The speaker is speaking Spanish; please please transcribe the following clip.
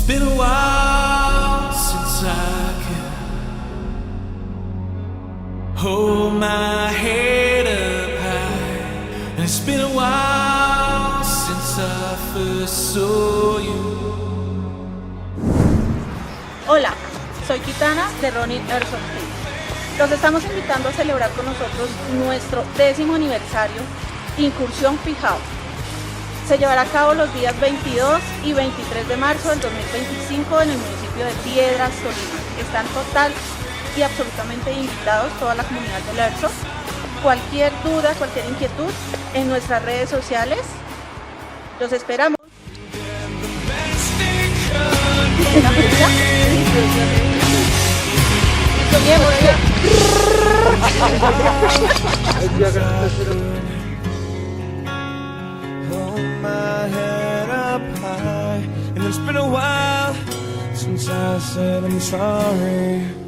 been a while since I can hold my head up high, and it's been a while since I first saw you. Hola, soy Kitana de Rōnin Airsoft. Los estamos invitando a celebrar con nosotros nuestro 10º aniversario Incursión Pijao. Se llevará a cabo los días 22 y 23 de marzo del 2025 en el municipio de Piedras, Tolima. Están total y absolutamente invitados toda la comunidad del Airsoft. Cualquier duda, cualquier inquietud en nuestras redes sociales. Los esperamos. Hold my head up high, and it's been a while since I said I'm sorry.